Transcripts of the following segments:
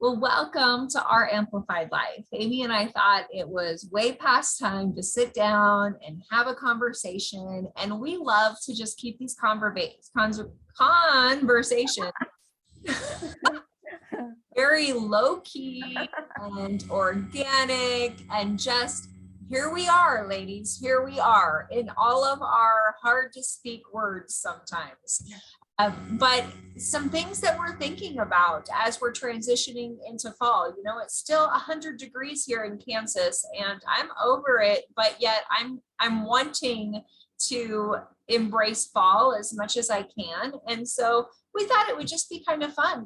Well, welcome to our Amplified Life. Amy and I thought it was way past time to sit down and have a conversation. And we love to just keep these conversations very low key and organic, and just here we are, ladies. Here we are in all of our hard to speak words sometimes. But some things that we're thinking about as we're transitioning into fall. You know, it's still 100 degrees here in Kansas, and I'm over it, but yet I'm wanting to embrace fall as much as I can. And so we thought it would just be kind of fun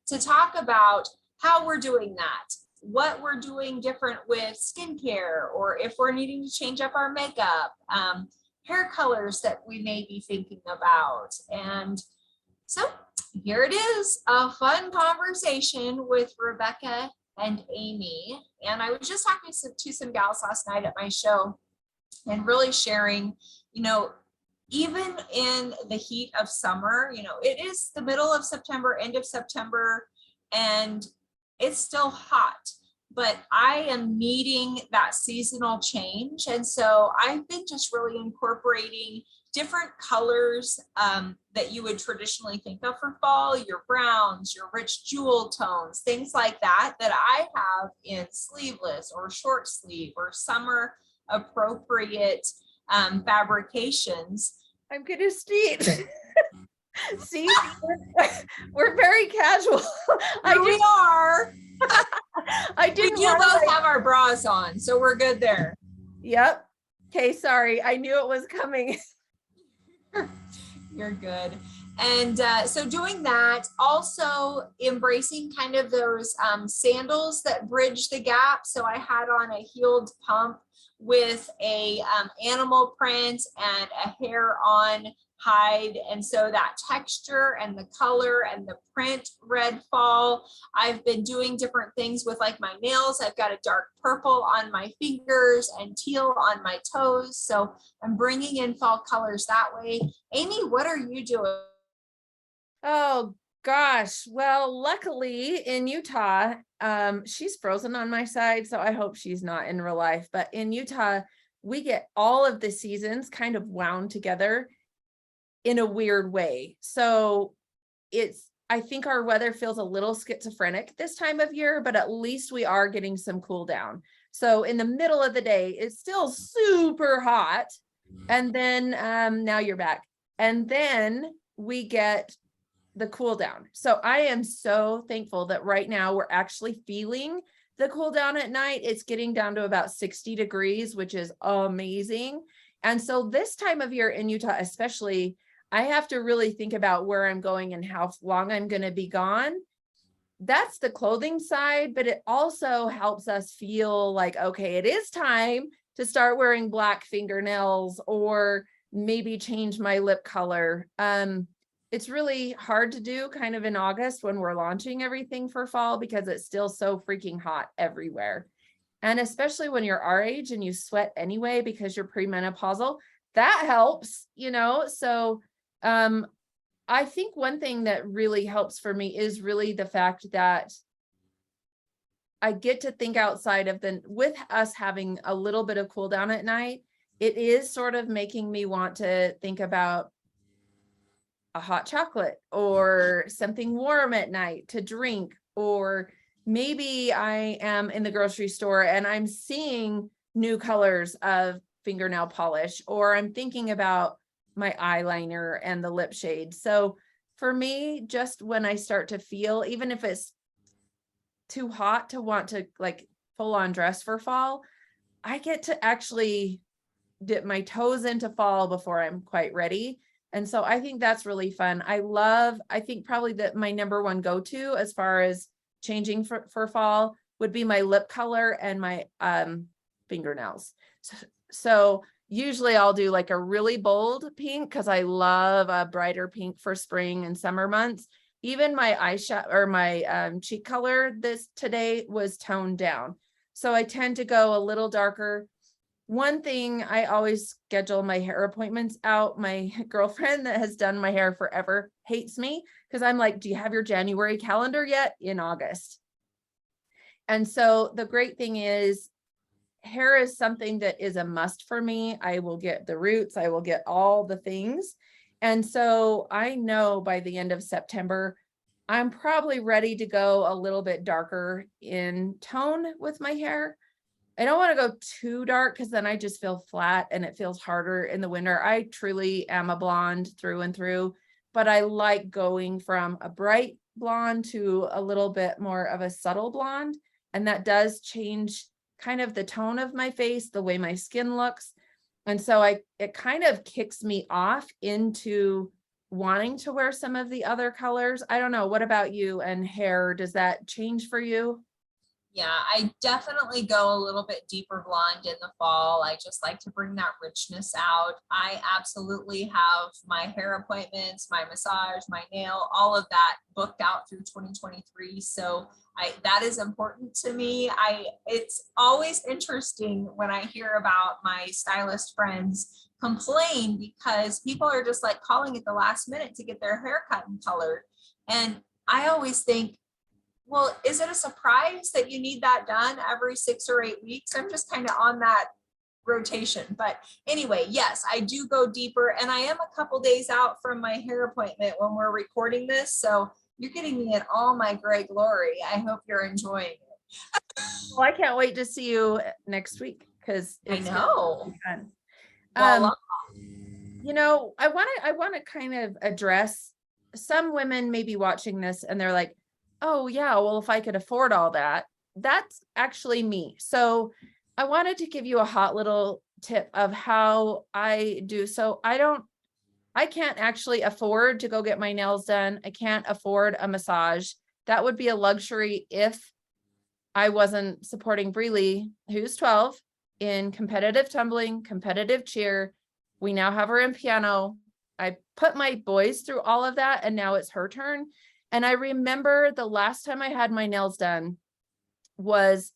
to talk about how we're doing that, what we're doing different with skincare, or if we're needing to change up our makeup, hair colors that we may be thinking about. And so here it is, a fun conversation with Rebecca and Amy. And I was just talking to some gals last night at my show and really sharing, you know, even in the heat of summer, you know, it is the middle of September, end of September, and it's still hot. But I am needing that seasonal change. And so I've been just really incorporating different colors that you would traditionally think of for fall, your browns, your rich jewel tones, things like that, that I have in sleeveless or short sleeve or summer appropriate fabrications. I'm gonna steep. See, we're very casual. We are. I didn't. We do both have our bras on, so we're good there. Yep. Okay, sorry. I knew it was coming. You're good. And so doing that, also embracing kind of those sandals that bridge the gap. So I had on a heeled pump with a animal print and a hair on hide, and so that texture and the color and the print read fall. I've been doing different things with like my nails. I've got a dark purple on my fingers and teal on my toes, so I'm bringing in fall colors that way. Amy, what are you doing? Oh gosh, well, luckily in Utah, she's frozen on my side, so I hope she's not in real life, but in Utah we get all of the seasons kind of wound together in a weird way. So I think our weather feels a little schizophrenic this time of year, but at least we are getting some cool down. So in the middle of the day, it's still super hot. And then now you're back. And then we get the cool down. So I am so thankful that right now we're actually feeling the cool down at night. It's getting down to about 60 degrees, which is amazing. And so this time of year in Utah, especially, I have to really think about where I'm going and how long I'm going to be gone. That's the clothing side, but it also helps us feel like, okay, it is time to start wearing black fingernails or maybe change my lip color. It's really hard to do kind of in August when we're launching everything for fall because it's still so freaking hot everywhere. And especially when you're our age and you sweat anyway because you're premenopausal, that helps, you know? So I think one thing that really helps for me is really the fact that I get to think outside of with us having a little bit of cool down at night, it is sort of making me want to think about a hot chocolate or something warm at night to drink, or maybe I am in the grocery store and I'm seeing new colors of fingernail polish, or I'm thinking about my eyeliner and the lip shade. So for me, just when I start to feel, even if it's too hot to want to like full on dress for fall, I get to actually dip my toes into fall before I'm quite ready. And so I think that's really fun. I think probably that my number one go-to as far as changing for fall would be my lip color and my fingernails. So usually I'll do like a really bold pink because I love a brighter pink for spring and summer months. Even my eyeshadow or my cheek color today was toned down. So I tend to go a little darker. One thing, I always schedule my hair appointments out. My girlfriend that has done my hair forever hates me because I'm like, do you have your January calendar yet? In August. And so the great thing is hair is something that is a must for me. I will get the roots, I will get all the things. And so I know by the end of September, I'm probably ready to go a little bit darker in tone with my hair. I don't want to go too dark because then I just feel flat and it feels harder in the winter. I truly am a blonde through and through, but I like going from a bright blonde to a little bit more of a subtle blonde. And that does change kind of the tone of my face, the way my skin looks. And so it kind of kicks me off into wanting to wear some of the other colors. I don't know. What about you and hair? Does that change for you? Yeah, I definitely go a little bit deeper blonde in the fall. I just like to bring that richness out. I absolutely have my hair appointments, my massage, my nail, all of that booked out through 2023. So that is important to me. It's always interesting when I hear about my stylist friends complain because people are just like calling at the last minute to get their hair cut and colored. And I always think, well, is it a surprise that you need that done every 6 or 8 weeks? I'm just kind of on that rotation. But anyway, yes, I do go deeper, and I am a couple days out from my hair appointment when we're recording this. So you're getting me in all my gray glory. I hope you're enjoying it. Well, I can't wait to see you next week because I it's know. fun. Voila. I want to kind of address some women may be watching this and they're like, oh yeah, well, if I could afford all that, that's actually me. So I wanted to give you a hot little tip of how I do. So I can't actually afford to go get my nails done. I can't afford a massage. That would be a luxury if I wasn't supporting Breely, who's 12, in competitive tumbling, competitive cheer. We now have her in piano. I put my boys through all of that, and now it's her turn. And I remember the last time I had my nails done was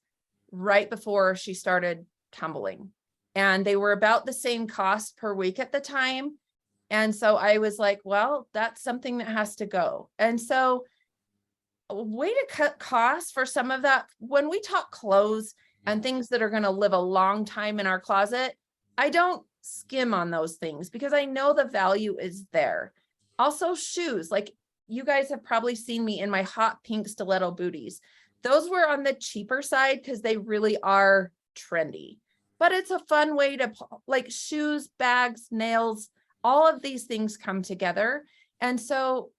right before she started tumbling. And they were about the same cost per week at the time. And so I was like, well, that's something that has to go. And so a way to cut costs for some of that, when we talk clothes and things that are going to live a long time in our closet, I don't skim on those things because I know the value is there. Also shoes, like you guys have probably seen me in my hot pink stiletto booties. Those were on the cheaper side because they really are trendy, but it's a fun way to, like, shoes, bags, nails, all of these things come together. And so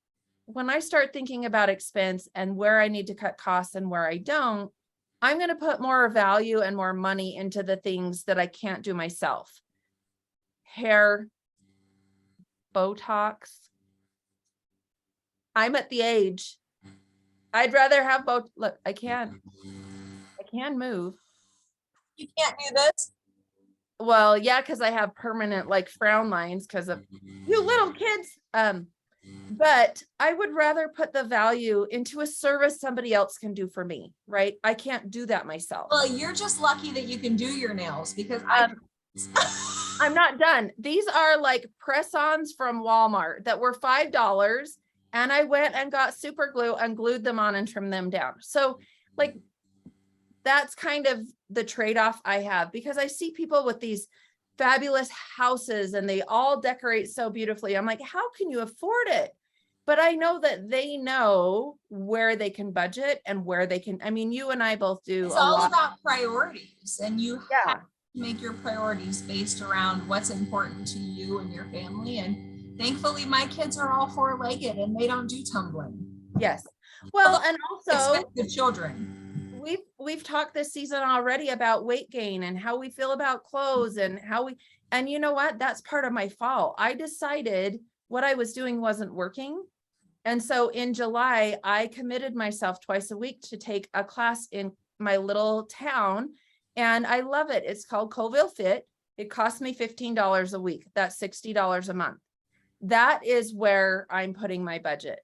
when I start thinking about expense and where I need to cut costs and where I don't, I'm going to put more value and more money into the things that I can't do myself. Hair, Botox. I'm at the age I'd rather have both. Look, I can move. You can't do this. Well, yeah, because I have permanent like frown lines because of you little kids. But I would rather put the value into a service somebody else can do for me, right? I can't do that myself. Well, you're just lucky that you can do your nails because I'm not done. These are like press-ons from Walmart that were $5. And I went and got super glue and glued them on and trimmed them down. So like, that's kind of the trade-off I have because I see people with these fabulous houses and they all decorate so beautifully. I'm like, how can you afford it? But I know that they know where they can budget and where they can, I mean, you and I both do it's a all lot. about priorities, and you Yeah. have to make your priorities based around what's important to you and your family. And thankfully my kids are all four-legged and they don't do tumbling. Yes. Well, and also the children. We've talked this season already about weight gain and how we feel about clothes and and you know what? That's part of my fall. I decided what I was doing wasn't working. And so in July, I committed myself twice a week to take a class in my little town. And I love it. It's called Colville Fit. It costs me $15 a week. That's $60 a month. That is where I'm putting my budget.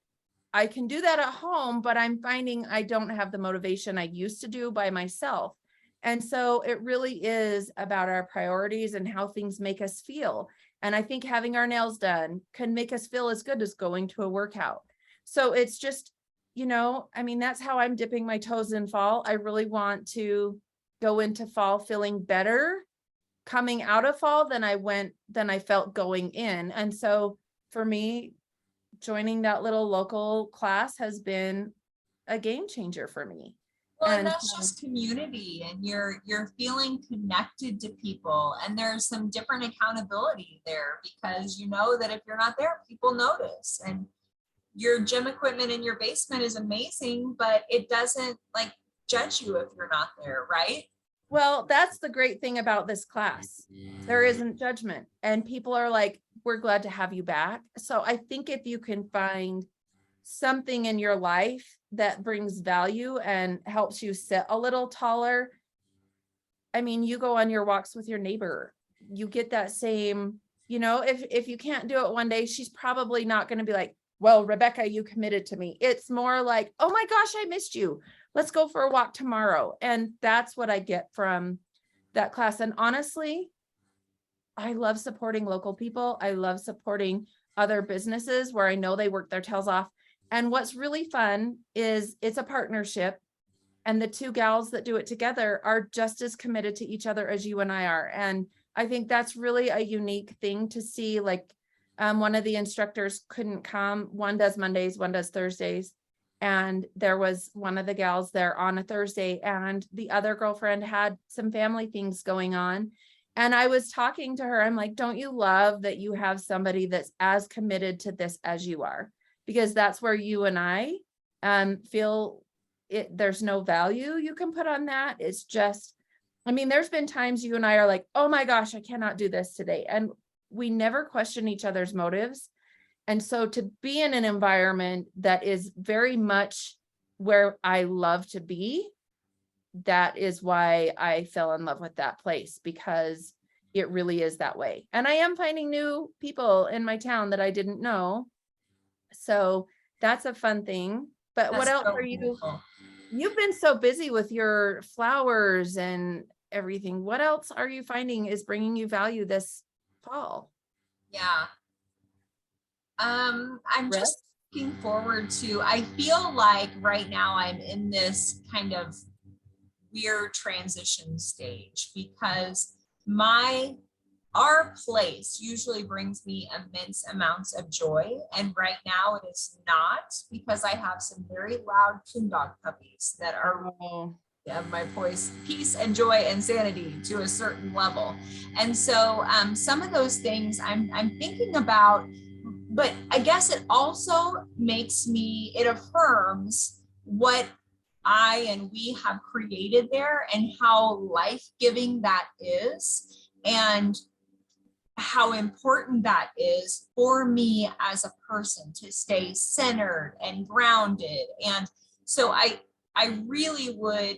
I can do that at home, but I'm finding I don't have the motivation I used to do by myself. And so it really is about our priorities and how things make us feel. And I think having our nails done can make us feel as good as going to a workout. So it's just I mean, that's how I'm dipping my toes in fall. I really want to go into fall feeling better coming out of fall than I felt going in. And so for me, joining that little local class has been a game changer for me. Well, and And that's just community, and you're feeling connected to people, and there's some different accountability there, because you know that if you're not there, people notice. And your gym equipment in your basement is amazing, but it doesn't like judge you if you're not there, right? well, that's the great thing about this class. There isn't judgment, and people are like, we're glad to have you back. So I think if you can find something in your life that brings value and helps you sit a little taller. I mean, you go on your walks with your neighbor, you get that same, if you can't do it one day, she's probably not going to be like, well, Rebecca, you committed to me. It's more like, oh my gosh, I missed you. Let's go for a walk tomorrow. And that's what I get from that class. And honestly, I love supporting local people. I love supporting other businesses where I know they work their tails off. And what's really fun is it's a partnership, and the two gals that do it together are just as committed to each other as you and I are. And I think that's really a unique thing to see. Like, one of the instructors couldn't come. One does Mondays, one does Thursdays. And there was one of the gals there on a Thursday, and the other girlfriend had some family things going on. And I was talking to her, I'm like, don't you love that you have somebody that's as committed to this as you are? Because that's where you and I feel there's no value you can put on that. It's just, I mean, there's been times you and I are like, oh my gosh, I cannot do this today. And we never question each other's motives. And so to be in an environment that is very much where I love to be, that is why I fell in love with that place, because it really is that way. And I am finding new people in my town that I didn't know. So that's a fun thing. But what That's else so are you? beautiful. You've been so busy with your flowers and everything. What else are you finding is bringing you value this fall? Yeah. I'm Rest? just looking forward to, I feel like right now I'm in this kind of weird transition stage, because our place usually brings me immense amounts of joy. And right now it is not, because I have some very loud coon dog puppies that are Oh, my voice, peace and joy and sanity to a certain level. And so some of those things I'm thinking about, but I guess it also it affirms what I and we have created there, and how life-giving that is, and how important that is for me as a person to stay centered and grounded. And so I really would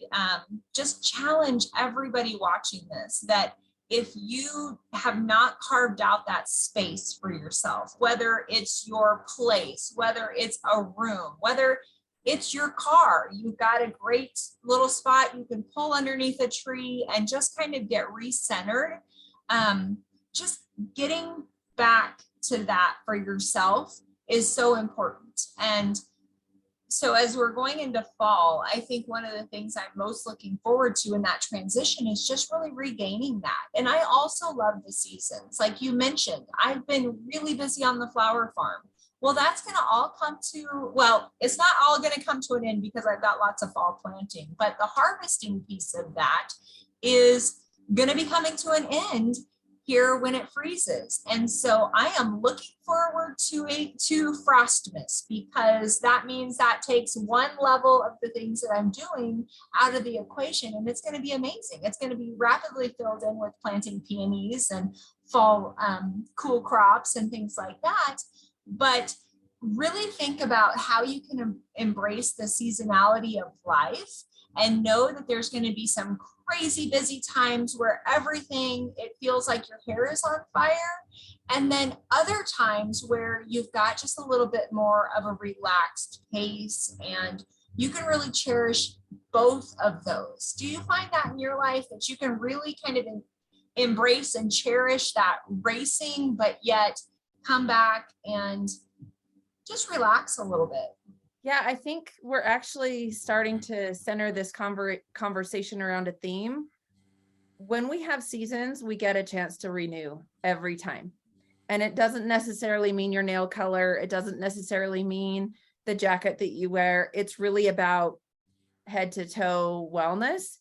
just challenge everybody watching this, that if you have not carved out that space for yourself, whether it's your place, whether it's a room, whether it's your car, you've got a great little spot you can pull underneath a tree and just kind of get recentered. Just getting back to that for yourself is so important. And so as we're going into fall, I think one of the things I'm most looking forward to in that transition is just really regaining that. And I also love the seasons. Like you mentioned, I've been really busy on the flower farm. Well, that's going to all it's not all going to come to an end, because I've got lots of fall planting, but the harvesting piece of that is going to be coming to an end here when it freezes. And so I am looking forward to Frostmas, because that means that takes one level of the things that I'm doing out of the equation, and it's going to be amazing. It's going to be rapidly filled in with planting peonies and fall cool crops and things like that. But really think about how you can embrace the seasonality of life, and know that there's going to be some crazy busy times where it feels like your hair is on fire. And then other times where you've got just a little bit more of a relaxed pace, and you can really cherish both of those. Do you find that in your life, that you can really kind of embrace and cherish that racing, but yet come back and just relax a little bit? Yeah, I think we're actually starting to center this conversation around a theme. When we have seasons, we get a chance to renew every time. And it doesn't necessarily mean your nail color. It doesn't necessarily mean the jacket that you wear. It's really about head to toe wellness.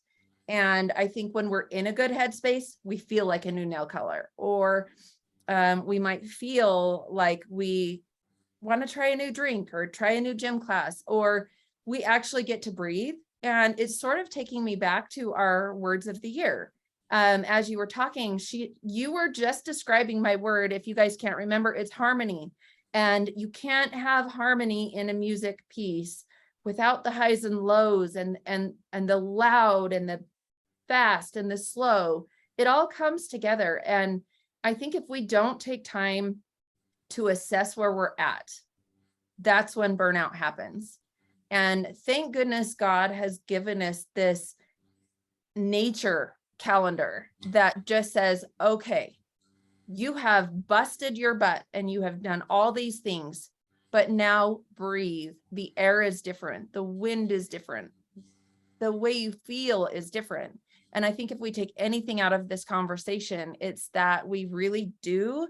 And I think when we're in a good headspace, we feel like a new nail color, or we might feel like we want to try a new drink or try a new gym class, or we actually get to breathe. And it's sort of taking me back to our words of the year. As you were talking, you were just describing my word. If you guys can't remember, it's harmony. And you can't have harmony in a music piece without the highs and lows and the loud and the fast and the slow. It all comes together. And I think if we don't take time to assess where we're at, that's when burnout happens. And thank goodness God has given us this nature calendar that just says, okay, you have busted your butt and you have done all these things, but now breathe. The air is different. The wind is different. The way you feel is different. And I think if we take anything out of this conversation, it's that we really do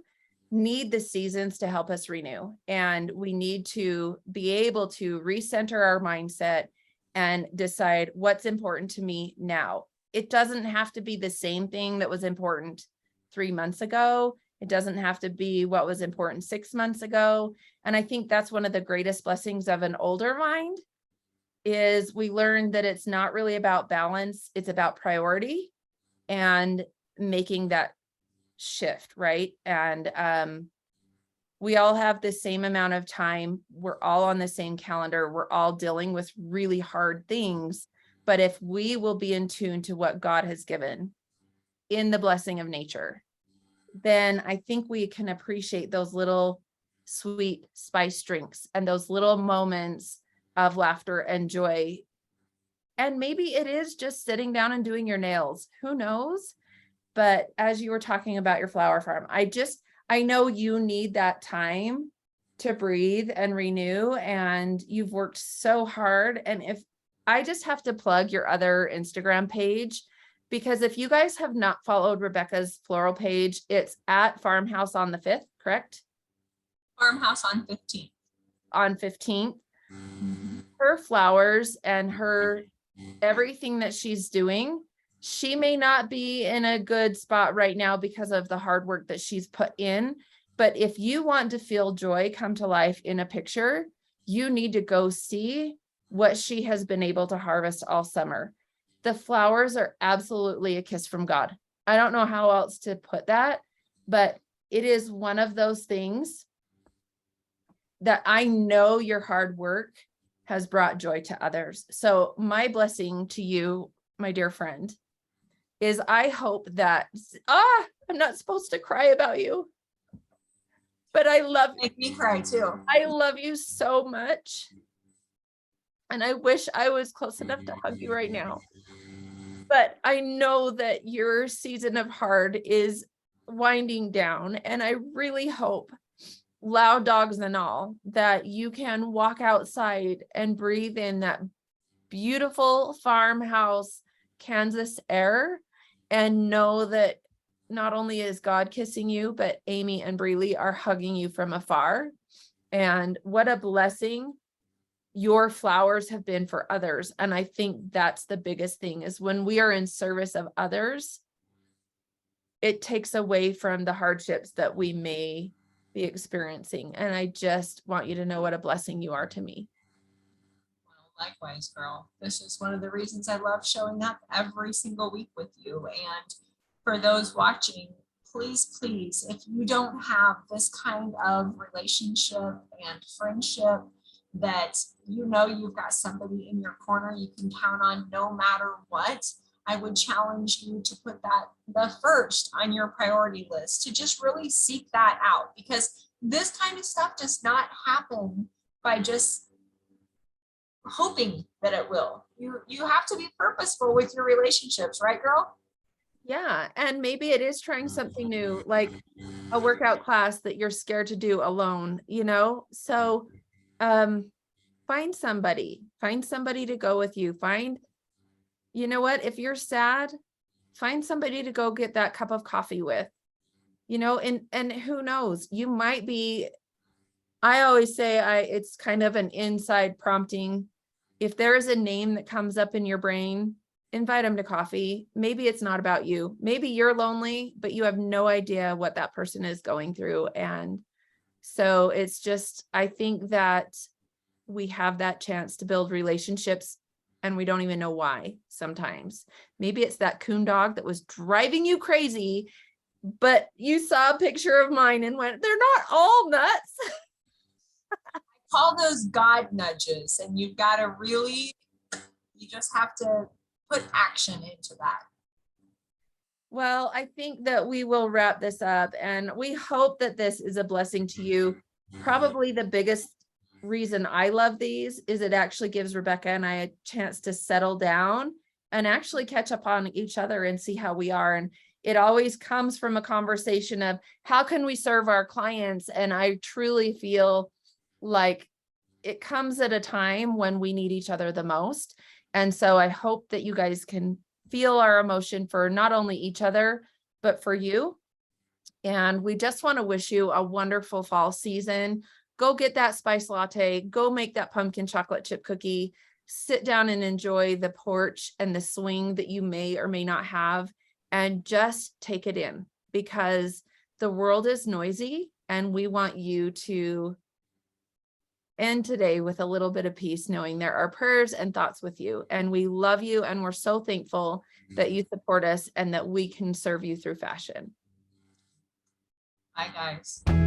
need the seasons to help us renew. And we need to be able to recenter our mindset and decide what's important to me now. It doesn't have to be the same thing that was important 3 months ago. It doesn't have to be what was important 6 months ago. And I think that's one of the greatest blessings of an older mind, is we learned that it's not really about balance. It's about priority and making that shift, right? And we all have the same amount of time. We're all on the same calendar. We're all dealing with really hard things. But if we will be in tune to what God has given in the blessing of nature, then I think we can appreciate those little sweet spice drinks and those little moments of laughter and joy. And maybe it is just sitting down and doing your nails. Who knows? But as you were talking about your flower farm, I know you need that time to breathe and renew, and you've worked so hard. And if I just have to plug your other Instagram page, because if you guys have not followed Rebecca's floral page, it's at Farmhouse on the 5th, correct? Farmhouse on 15th. On 15th. Her flowers and her everything that she's doing, she may not be in a good spot right now because of the hard work that she's put in. But if you want to feel joy come to life in a picture, you need to go see what she has been able to harvest all summer. The flowers are absolutely a kiss from God. I don't know how else to put that, but it is one of those things that I know your hard work has brought joy to others. So my blessing to you, my dear friend, is I hope that, I'm not supposed to cry about you, but I love you. Make me cry too. I love you so much. And I wish I was close enough to hug you right now. But I know that your season of hard is winding down. And I really hope, loud dogs and all, that you can walk outside and breathe in that beautiful farmhouse Kansas air and know that not only is God kissing you, but Amy and Breely are hugging you from afar. And what a blessing your flowers have been for others. And I think that's the biggest thing, is when we are in service of others, it takes away from the hardships that we may be experiencing. And I just want you to know what a blessing you are to me. Well, likewise, girl. This is one of the reasons I love showing up every single week with you. And for those watching, please, please, if you don't have this kind of relationship and friendship that you know you've got somebody in your corner you can count on no matter what, I would challenge you to put that the first on your priority list, to just really seek that out, because this kind of stuff does not happen by just hoping that it will. You have to be purposeful with your relationships, right, girl? Yeah. And maybe it is trying something new, like a workout class that you're scared to do alone, you know? So, find somebody to go with you. You know what, if you're sad, find somebody to go get that cup of coffee with, and who knows, you might be, I always say it's kind of an inside prompting. If there is a name that comes up in your brain, invite them to coffee. Maybe it's not about you. Maybe you're lonely, but you have no idea what that person is going through. And so it's just, I think that we have that chance to build relationships and we don't even know why sometimes. Maybe it's that coon dog that was driving you crazy, but you saw a picture of mine and went, they're not all nuts. Call those God nudges, and you just have to put action into that. Well, I think that we will wrap this up, and we hope that this is a blessing to you. Probably the biggest reason I love these is it actually gives Rebecca and I a chance to settle down and actually catch up on each other and see how we are. And it always comes from a conversation of how can we serve our clients? And I truly feel like it comes at a time when we need each other the most. And so I hope that you guys can feel our emotion for not only each other, but for you. And we just want to wish you a wonderful fall season. Go get that spice latte, go make that pumpkin chocolate chip cookie, sit down and enjoy the porch and the swing that you may or may not have, and just take it in, because the world is noisy and we want you to end today with a little bit of peace, knowing there are prayers and thoughts with you. And we love you. And we're so thankful that you support us and that we can serve you through fashion. Bye, guys.